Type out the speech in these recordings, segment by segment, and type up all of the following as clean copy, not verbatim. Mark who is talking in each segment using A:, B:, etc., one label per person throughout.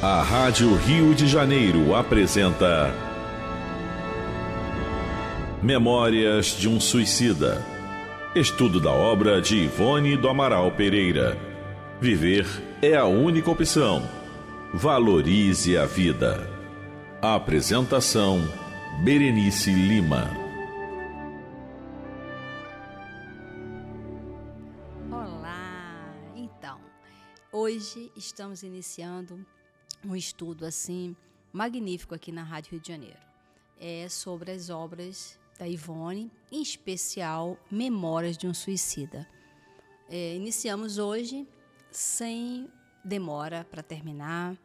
A: A Rádio Rio de Janeiro apresenta Memórias de um Suicida. Estudo da obra de Ivone do Amaral Pereira. Viver é a única opção. Valorize a vida. A apresentação: Berenice Lima.
B: Olá! Então, hoje estamos iniciando um estudo assim magnífico aqui na Rádio Rio de Janeiro. É sobre as obras da Ivone, em especial Memórias de um Suicida. Iniciamos hoje sem demora para terminar.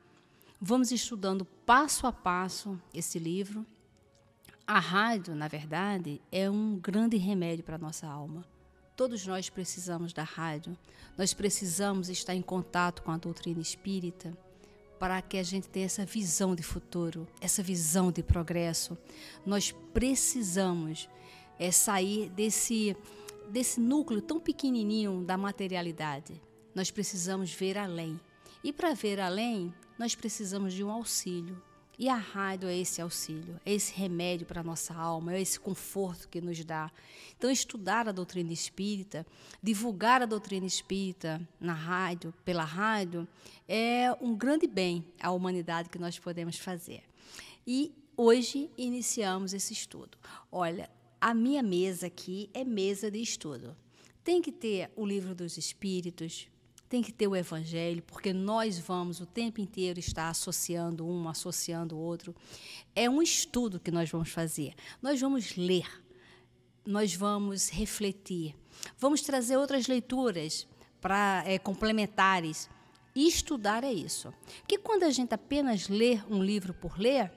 B: Vamos estudando passo a passo esse livro. A rádio, na verdade, é um grande remédio para a nossa alma. Todos nós precisamos da rádio. Nós precisamos estar em contato com a doutrina espírita, para que a gente tenha essa visão de futuro, essa visão de progresso. Nós precisamos sair desse núcleo tão pequenininho da materialidade. Nós precisamos ver além. E para ver além, nós precisamos de um auxílio. E a rádio é esse auxílio, é esse remédio para a nossa alma, é esse conforto que nos dá. Então, estudar a doutrina espírita, divulgar a doutrina espírita na rádio, pela rádio, é um grande bem à humanidade que nós podemos fazer. E hoje iniciamos esse estudo. Olha, a minha mesa aqui é mesa de estudo. Tem que ter o Livro dos Espíritos, tem que ter o Evangelho, porque nós vamos o tempo inteiro estar associando um, associando o outro. É um estudo que nós vamos fazer. Nós vamos ler, nós vamos refletir, vamos trazer outras leituras complementares. E estudar é isso. Porque quando a gente apenas lê um livro por ler,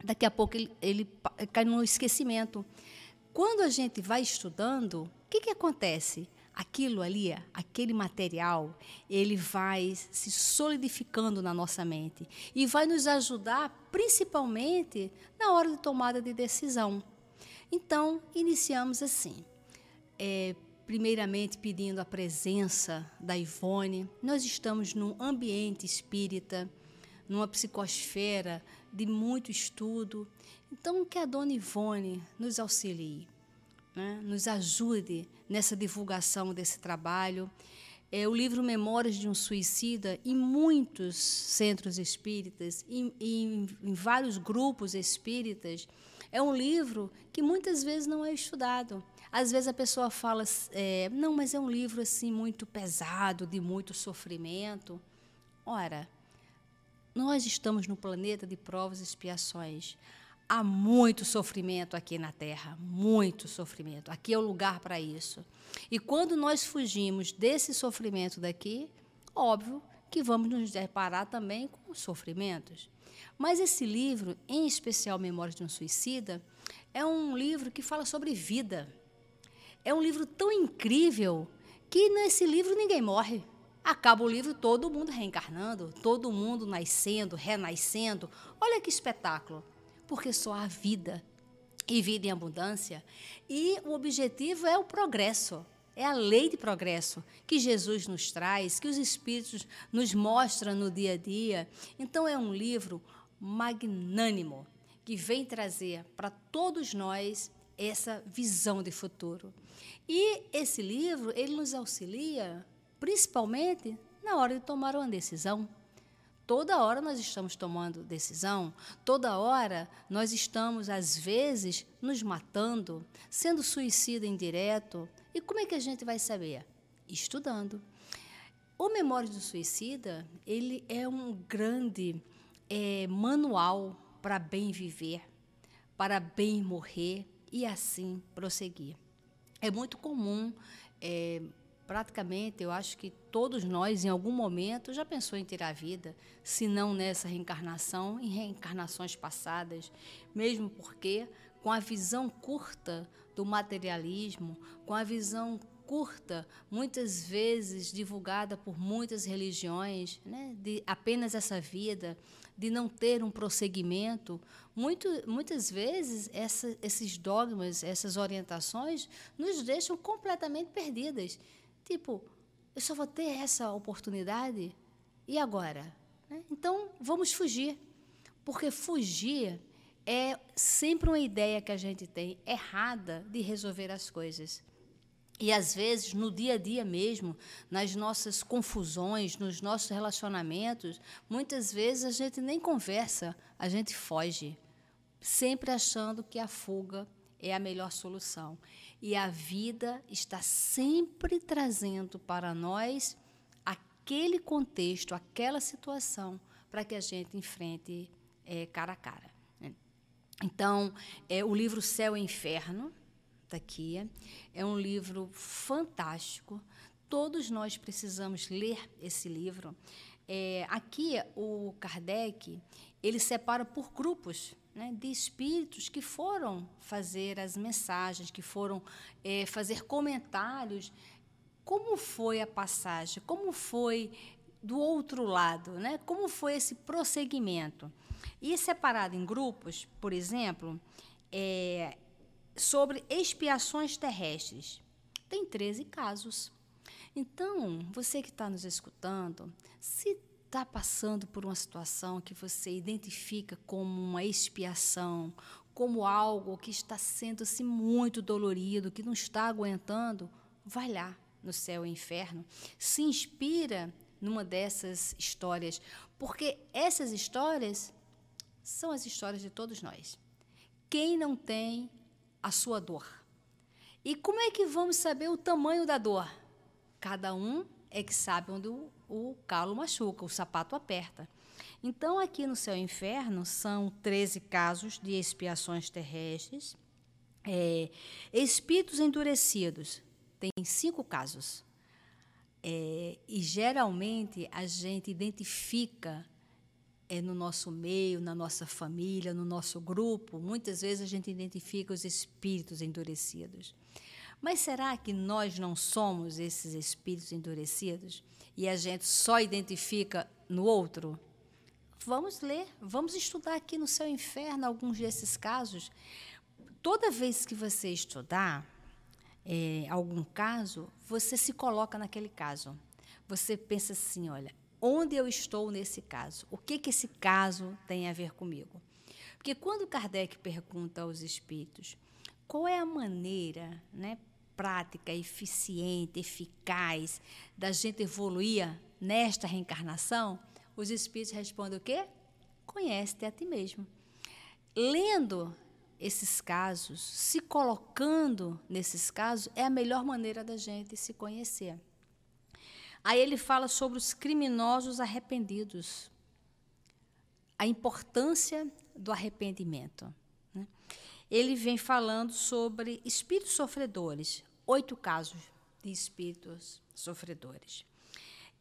B: daqui a pouco ele cai no esquecimento. Quando a gente vai estudando, o que acontece? Aquilo ali, aquele material, ele vai se solidificando na nossa mente e vai nos ajudar principalmente na hora de tomada de decisão. Então, iniciamos assim, primeiramente pedindo a presença da Ivone. Nós estamos num ambiente espírita, numa psicosfera de muito estudo. Então, que a dona Ivone nos auxilie, né? Nos ajude nessa divulgação desse trabalho. O livro Memórias de um Suicida, em muitos centros espíritas, em vários grupos espíritas, é um livro que muitas vezes não é estudado. Às vezes a pessoa fala, não, mas é um livro assim muito pesado, de muito sofrimento. Ora, nós estamos no planeta de provas e expiações. Há muito sofrimento aqui na Terra, muito sofrimento. Aqui é o lugar para isso. E quando nós fugimos desse sofrimento daqui, óbvio que vamos nos deparar também com os sofrimentos. Mas esse livro, em especial Memórias de um Suicida, é um livro que fala sobre vida. É um livro tão incrível que nesse livro ninguém morre. Acaba o livro, todo mundo reencarnando, todo mundo nascendo, renascendo. Olha que espetáculo! Porque só há vida, e vida em abundância, e o objetivo é o progresso, é a lei de progresso que Jesus nos traz, que os Espíritos nos mostram no dia a dia. Então, é um livro magnânimo, que vem trazer para todos nós essa visão de futuro. E esse livro, ele nos auxilia, principalmente, na hora de tomar uma decisão. Toda hora nós estamos tomando decisão, toda hora nós estamos, às vezes, nos matando, sendo suicida indireto. E como é que a gente vai saber? Estudando. O Memórias do Suicida, ele é um grande manual para bem viver, para bem morrer e assim prosseguir. É muito comum, praticamente, eu acho que todos nós, em algum momento, já pensou em tirar a vida, se não nessa reencarnação, em reencarnações passadas, mesmo porque, com a visão curta do materialismo, com a visão curta, muitas vezes divulgada por muitas religiões, né, de apenas essa vida, de não ter um prosseguimento, muitas vezes esses dogmas, essas orientações, nos deixam completamente perdidas. Tipo, eu só vou ter essa oportunidade? E agora? né? Então, vamos fugir, porque fugir é sempre uma ideia que a gente tem errada de resolver as coisas. E, às vezes, no dia a dia mesmo, nas nossas confusões, nos nossos relacionamentos, muitas vezes a gente nem conversa, a gente foge, sempre achando que a fuga é a melhor solução. E a vida está sempre trazendo para nós aquele contexto, aquela situação, para que a gente enfrente cara a cara, né? Então, o livro Céu e Inferno, está aqui, é um livro fantástico. Todos nós precisamos ler esse livro. Aqui, o Kardec, ele separa por grupos, né, de espíritos que foram fazer as mensagens, que foram fazer comentários. Como foi a passagem? Como foi do outro lado, né? Como foi esse prosseguimento? E separado em grupos, por exemplo, sobre expiações terrestres. Tem 13 casos. Então, você que está nos escutando, se está passando por uma situação que você identifica como uma expiação, como algo que está sendo assim, muito dolorido, que não está aguentando, vai lá no Céu e Inferno, se inspira numa dessas histórias, porque essas histórias são as histórias de todos nós. Quem não tem a sua dor? E como é que vamos saber o tamanho da dor? Cada um é que sabe onde o calo machuca, o sapato aperta. Então, aqui no Céu e Inferno, são 13 casos de expiações terrestres. Espíritos endurecidos, tem 5 casos. E, geralmente, a gente identifica no nosso meio, na nossa família, no nosso grupo, muitas vezes a gente identifica os espíritos endurecidos. Mas será que nós não somos esses espíritos endurecidos e a gente só identifica no outro? Vamos ler, vamos estudar aqui no Céu e Inferno alguns desses casos. Toda vez que você estudar algum caso, você se coloca naquele caso. Você pensa assim, olha, onde eu estou nesse caso? O que esse caso tem a ver comigo? Porque quando Kardec pergunta aos espíritos qual é a maneira, né, prática, eficiente, eficaz da gente evoluir nesta reencarnação, os espíritos respondem o quê? Conhece-te a ti mesmo. Lendo esses casos, se colocando nesses casos, é a melhor maneira da gente se conhecer. Aí ele fala sobre os criminosos arrependidos, a importância do arrependimento, né? Ele vem falando sobre espíritos sofredores, 8 casos de espíritos sofredores.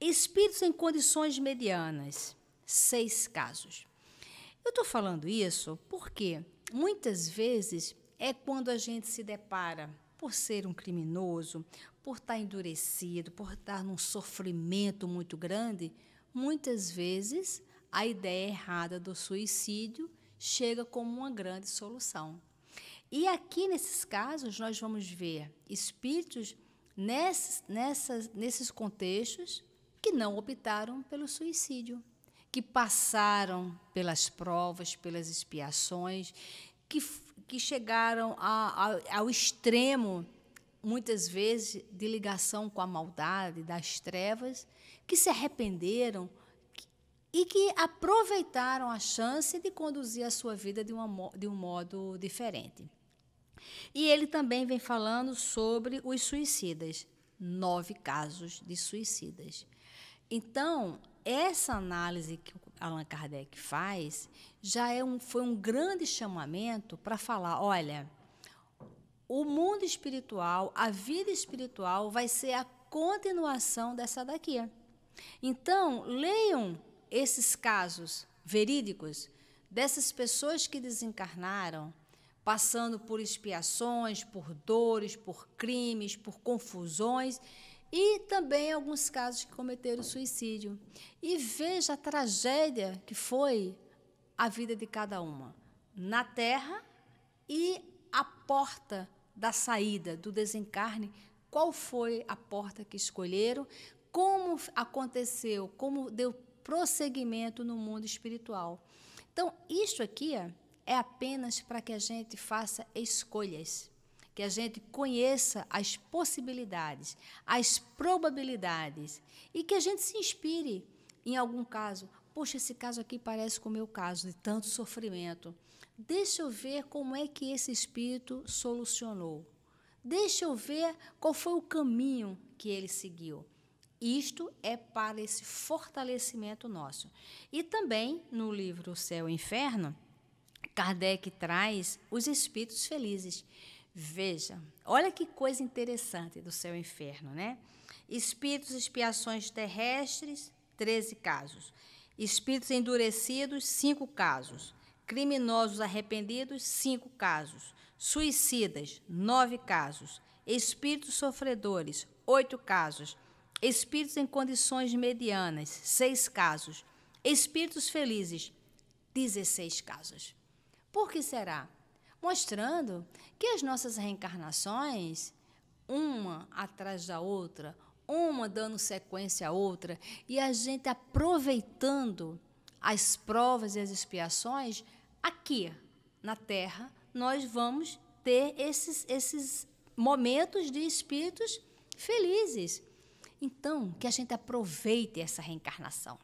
B: Espíritos em condições medianas, 6 casos. Eu estou falando isso porque muitas vezes é quando a gente se depara por ser um criminoso, por estar endurecido, por estar num sofrimento muito grande, muitas vezes a ideia errada do suicídio chega como uma grande solução. E aqui, nesses casos, nós vamos ver espíritos nesses contextos que não optaram pelo suicídio, que passaram pelas provas, pelas expiações, que chegaram ao extremo, muitas vezes, de ligação com a maldade, das trevas, que se arrependeram e que aproveitaram a chance de conduzir a sua vida de um modo diferente. E ele também vem falando sobre os suicidas, 9 casos de suicidas. Então, essa análise que Allan Kardec faz já foi um grande chamamento para falar, olha, o mundo espiritual, a vida espiritual vai ser a continuação dessa daqui. Então, leiam esses casos verídicos dessas pessoas que desencarnaram, passando por expiações, por dores, por crimes, por confusões, e também alguns casos que cometeram suicídio. E veja a tragédia que foi a vida de cada uma, na Terra, e a porta da saída, do desencarne, qual foi a porta que escolheram, como aconteceu, como deu prosseguimento no mundo espiritual. Então, isto aqui é apenas para que a gente faça escolhas, que a gente conheça as possibilidades, as probabilidades e que a gente se inspire em algum caso. Poxa, esse caso aqui parece com o meu caso, de tanto sofrimento. Deixa eu ver como é que esse espírito solucionou. Deixa eu ver qual foi o caminho que ele seguiu. Isto é para esse fortalecimento nosso. E também, no livro O Céu e o Inferno, Kardec traz os espíritos felizes. Veja, olha que coisa interessante do céu e inferno, né? Espíritos expiações terrestres, 13 casos. Espíritos endurecidos, 5 casos. Criminosos arrependidos, 5 casos. Suicidas, 9 casos. Espíritos sofredores, 8 casos. Espíritos em condições medianas, 6 casos. Espíritos felizes, 16 casos. Por que será? Mostrando que as nossas reencarnações, uma atrás da outra, uma dando sequência à outra, e a gente aproveitando as provas e as expiações, aqui na Terra, nós vamos ter esses momentos de espíritos felizes. Então, que a gente aproveite essa reencarnação,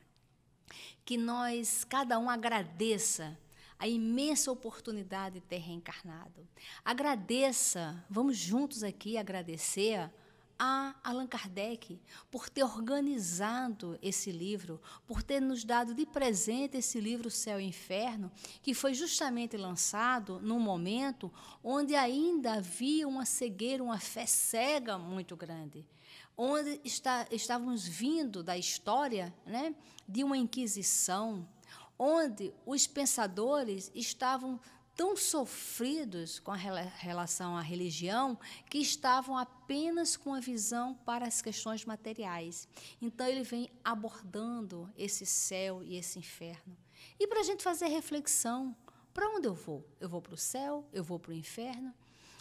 B: que nós, cada um, agradeça a imensa oportunidade de ter reencarnado. Agradeça, vamos juntos aqui agradecer a Allan Kardec por ter organizado esse livro, por ter nos dado de presente esse livro Céu e Inferno, que foi justamente lançado num momento onde ainda havia uma cegueira, uma fé cega muito grande, onde estávamos vindo da história, né, de uma Inquisição, onde os pensadores estavam tão sofridos com a relação à religião que estavam apenas com a visão para as questões materiais. Então, ele vem abordando esse céu e esse inferno. E para a gente fazer reflexão, para onde eu vou? Eu vou para o céu? Eu vou para o inferno?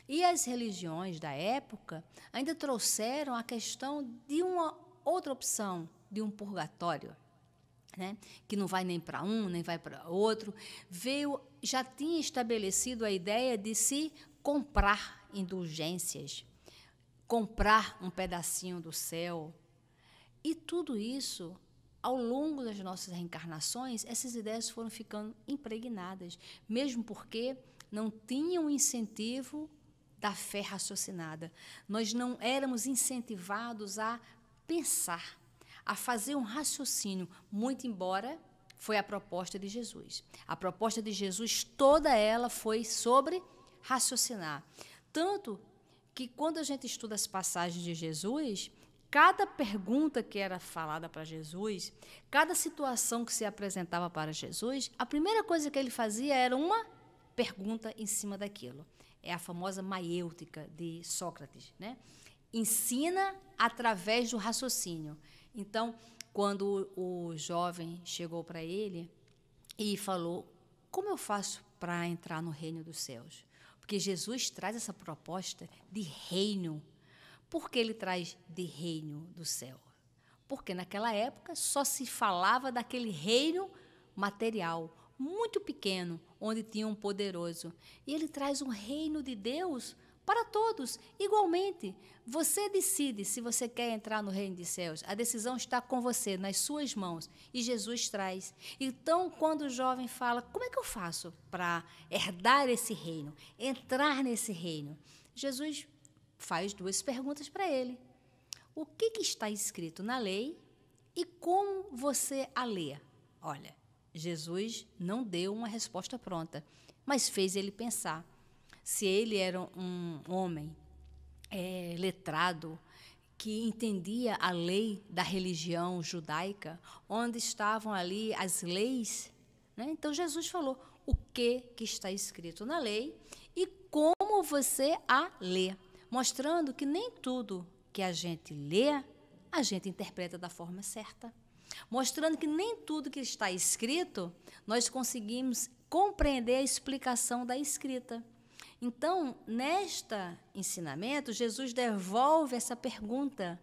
B: E as religiões da época ainda trouxeram a questão de uma outra opção, de um purgatório, né? Que não vai nem para um, nem vai para outro. Já tinha estabelecido a ideia de se comprar indulgências, comprar um pedacinho do céu. E tudo isso, ao longo das nossas reencarnações, essas ideias foram ficando impregnadas, mesmo porque não tinham incentivo da fé raciocinada. Nós não éramos incentivados a pensar, a fazer um raciocínio, muito embora foi a proposta de Jesus. A proposta de Jesus, toda ela foi sobre raciocinar. Tanto que, quando a gente estuda as passagens de Jesus, cada pergunta que era falada para Jesus, cada situação que se apresentava para Jesus, a primeira coisa que ele fazia era uma pergunta em cima daquilo. É a famosa maiêutica de Sócrates, né? Ensina através do raciocínio. Então, quando o jovem chegou para ele e falou: como eu faço para entrar no reino dos céus? Porque Jesus traz essa proposta de reino. Por que ele traz de reino do céu? Porque naquela época só se falava daquele reino material, muito pequeno, onde tinha um poderoso. E ele traz um reino de Deus para todos, igualmente. Você decide se você quer entrar no reino dos céus. A decisão está com você, nas suas mãos. E Jesus traz. Então, quando o jovem fala: como é que eu faço para herdar esse reino, entrar nesse reino? Jesus faz 2 perguntas para ele. O que está escrito na lei e como você a lê? Olha, Jesus não deu uma resposta pronta, mas fez ele pensar. Se ele era um homem letrado, que entendia a lei da religião judaica, onde estavam ali as leis, né? Então Jesus falou o que está escrito na lei e como você a lê, mostrando que nem tudo que a gente lê, a gente interpreta da forma certa, mostrando que nem tudo que está escrito nós conseguimos compreender a explicação da escrita. Então, neste ensinamento, Jesus devolve essa pergunta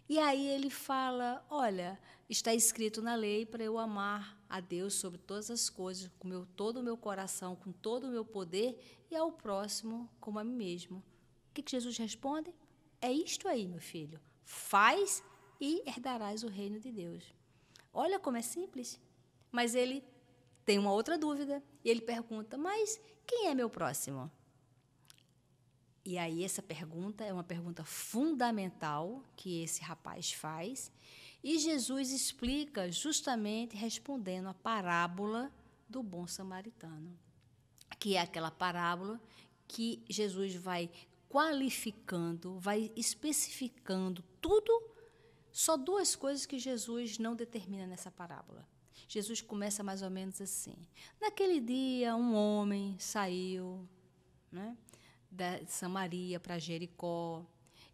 B: E aí ele fala, olha, está escrito na lei para eu amar a Deus sobre todas as coisas, com todo o meu coração, com todo o meu poder, e ao próximo como a mim mesmo. O que Jesus responde? É isto aí, meu filho. Faz e herdarás o reino de Deus. Olha como é simples. Mas ele tem uma outra dúvida. E ele pergunta, mas quem é meu próximo? E aí essa pergunta é uma pergunta fundamental que esse rapaz faz. E Jesus explica justamente respondendo a parábola do bom samaritano, que é aquela parábola que Jesus vai qualificando, vai especificando tudo, só duas coisas que Jesus não determina nessa parábola. Jesus começa mais ou menos assim. Naquele dia, um homem saiu, né, de Samaria para Jericó,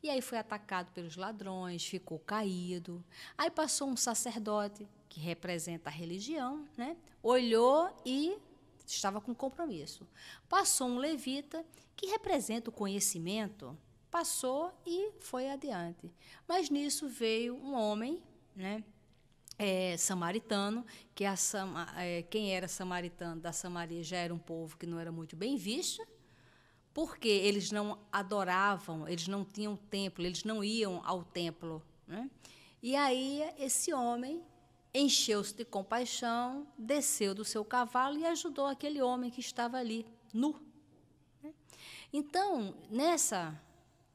B: e aí foi atacado pelos ladrões, ficou caído. Aí passou um sacerdote, que representa a religião, né, olhou e estava com compromisso. Passou um levita, que representa o conhecimento, passou e foi adiante. Mas nisso veio um homem, né, samaritano, que quem era samaritano da Samaria já era um povo que não era muito bem visto, porque eles não adoravam, eles não tinham templo, eles não iam ao templo, né? E aí esse homem encheu-se de compaixão, desceu do seu cavalo e ajudou aquele homem que estava ali, nu. Então, nessa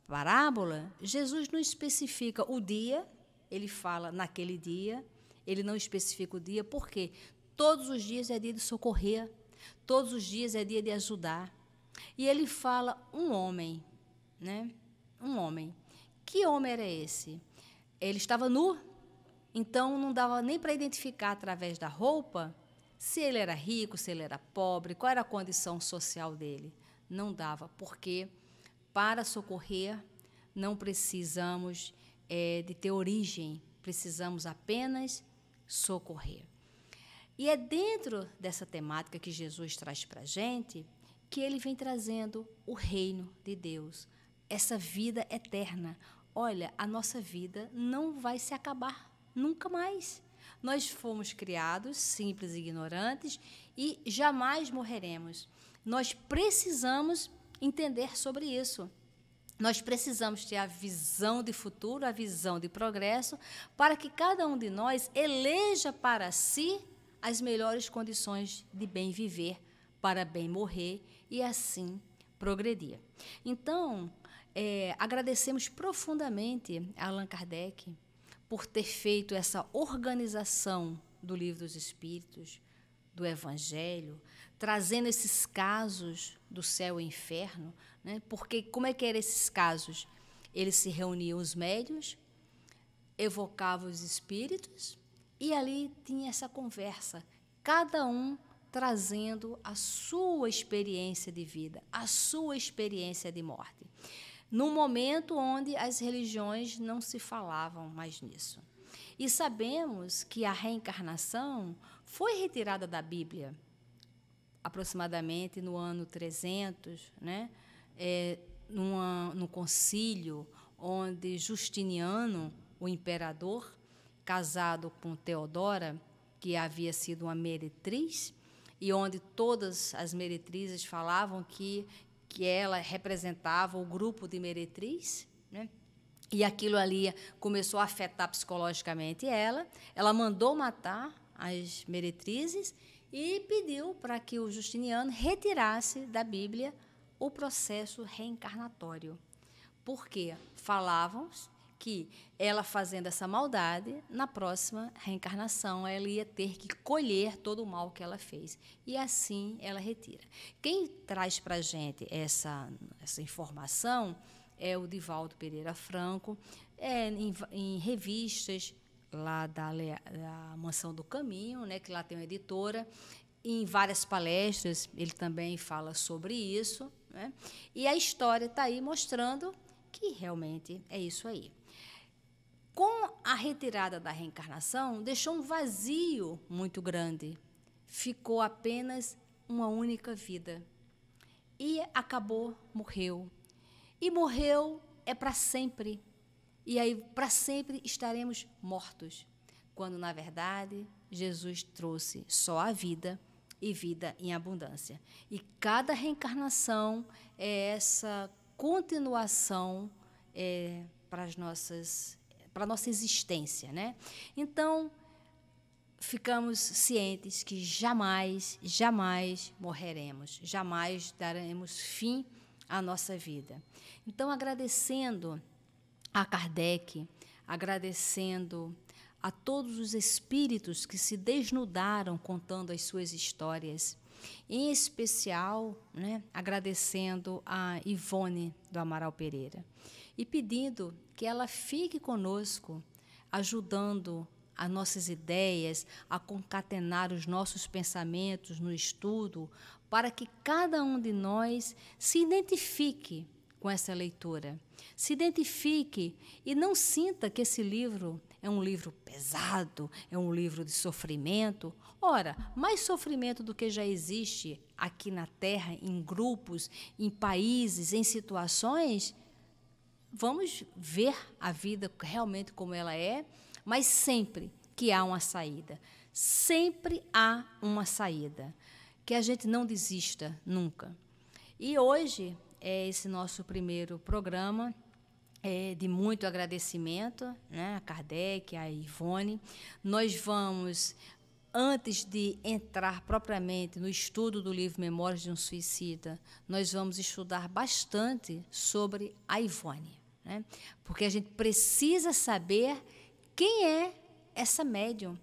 B: parábola, Jesus não especifica o dia, ele fala naquele dia, ele não especifica o dia, porque todos os dias é dia de socorrer, todos os dias é dia de ajudar. E ele fala um homem, né? Um homem. Que homem era esse? Ele estava nu, então não dava nem para identificar através da roupa se ele era rico, se ele era pobre, qual era a condição social dele. Não dava, porque para socorrer não precisamos de ter origem, precisamos apenas socorrer. E é dentro dessa temática que Jesus traz para a gente que ele vem trazendo o reino de Deus, essa vida eterna. Olha, a nossa vida não vai se acabar nunca mais. Nós fomos criados simples e ignorantes e jamais morreremos. Nós precisamos entender sobre isso. Nós precisamos ter a visão de futuro, a visão de progresso, para que cada um de nós eleja para si as melhores condições de bem viver, para bem morrer e assim progredir. Então, agradecemos profundamente a Allan Kardec por ter feito essa organização do Livro dos Espíritos, do Evangelho, trazendo esses casos do céu e inferno, né? Porque como é que eram esses casos? Eles se reuniam os médiuns, evocavam os espíritos e ali tinha essa conversa, cada um trazendo a sua experiência de vida, a sua experiência de morte, num momento onde as religiões não se falavam mais nisso. E sabemos que a reencarnação foi retirada da Bíblia, aproximadamente no ano 300, né? No concílio, onde Justiniano, o imperador, casado com Teodora, que havia sido uma meretriz, e onde todas as meretrizes falavam que ela representava o grupo de meretriz, né? E aquilo ali começou a afetar psicologicamente ela. Ela mandou matar as meretrizes e pediu para que o Justiniano retirasse da Bíblia o processo reencarnatório. Porque falavam que ela, fazendo essa maldade, na próxima reencarnação ela ia ter que colher todo o mal que ela fez. E assim ela retira. Quem traz para a gente essa informação é o Divaldo Pereira Franco, em revistas lá da Mansão do Caminho, né, que lá tem uma editora. Em várias palestras ele também fala sobre isso, né? E a história está aí mostrando que realmente é isso aí. Com a retirada da reencarnação, deixou um vazio muito grande. Ficou apenas uma única vida. E acabou, morreu. E morreu é para sempre. e aí para sempre estaremos mortos, quando na verdade Jesus trouxe só a vida e vida em abundância. E cada reencarnação é essa continuação para a nossa existência, né? Então, ficamos cientes que jamais morreremos, jamais daremos fim à nossa vida. Então, agradecendo a Kardec, agradecendo a todos os espíritos que se desnudaram contando as suas histórias, em especial, né, agradecendo a Ivone do Amaral Pereira e pedindo que ela fique conosco, ajudando as nossas ideias, a concatenar os nossos pensamentos no estudo, para que cada um de nós se identifique com essa leitura, se identifique e não sinta que esse livro é um livro pesado, é um livro de sofrimento. Ora, mais sofrimento do que já existe aqui na Terra, em grupos, em países, em situações. Vamos ver a vida realmente como ela é, mas sempre que há uma saída. Sempre há uma saída. Que a gente não desista nunca. E hoje é esse nosso primeiro programa, de muito agradecimento, né, a Kardec, a Ivone. Nós vamos, antes de entrar propriamente no estudo do livro Memórias de um Suicida, nós vamos estudar bastante sobre a Ivone, né? Porque a gente precisa saber quem é essa médium.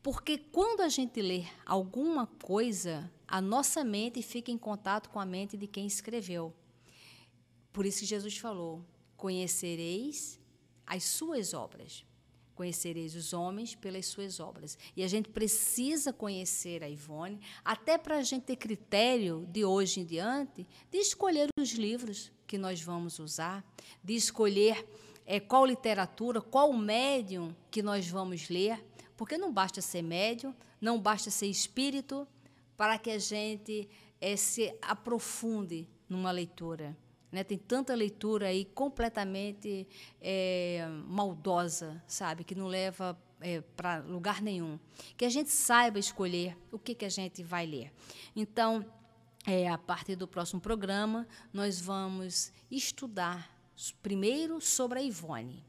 B: Porque quando a gente lê alguma coisa, a nossa mente fica em contato com a mente de quem escreveu. Por isso que Jesus falou: conhecereis as suas obras, conhecereis os homens pelas suas obras. E a gente precisa conhecer a Ivone, até para a gente ter critério, de hoje em diante, de escolher os livros que nós vamos usar, de escolher qual literatura, qual médium que nós vamos ler, porque não basta ser médium, não basta ser espírito, para que a gente se aprofunde numa leitura. Né? Tem tanta leitura aí completamente maldosa, sabe? Que não leva para lugar nenhum. Que a gente saiba escolher o que a gente vai ler. Então, a partir do próximo programa, nós vamos estudar primeiro sobre a Ivone.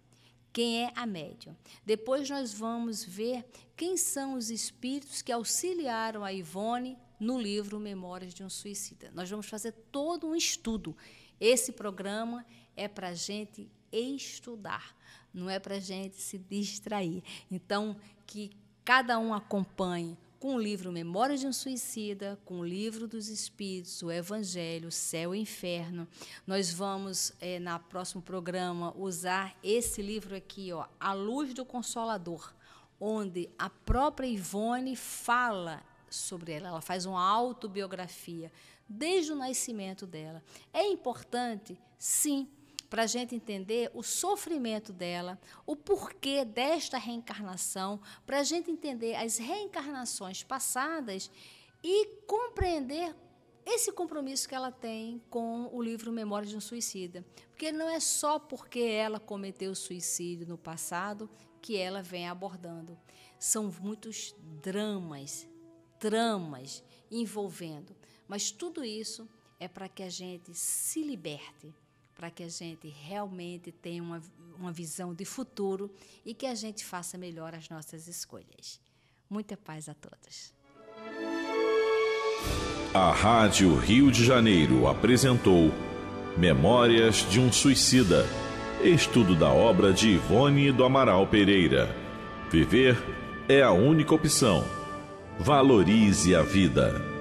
B: Quem é a médium? Depois nós vamos ver quem são os espíritos que auxiliaram a Ivone no livro Memórias de um Suicida. Nós vamos fazer todo um estudo. Esse programa é para a gente estudar, não é para a gente se distrair. Então, que cada um acompanhe com o livro Memórias de um Suicida, com o livro dos Espíritos, o Evangelho, o Céu e o Inferno. Nós vamos, no próximo programa, usar esse livro aqui, ó, A Luz do Consolador, onde a própria Ivone fala sobre ela. Ela faz uma autobiografia desde o nascimento dela. É importante, sim, para a gente entender o sofrimento dela, o porquê desta reencarnação, para a gente entender as reencarnações passadas e compreender esse compromisso que ela tem com o livro Memórias de um Suicida. Porque não é só porque ela cometeu suicídio no passado que ela vem abordando. São muitos dramas envolvendo. Mas tudo isso é para que a gente se liberte, para que a gente realmente tenha uma visão de futuro e que a gente faça melhor as nossas escolhas. Muita paz a todos.
A: A Rádio Rio de Janeiro apresentou Memórias de um Suicida, estudo da obra de Ivone do Amaral Pereira. Viver é a única opção. Valorize a vida.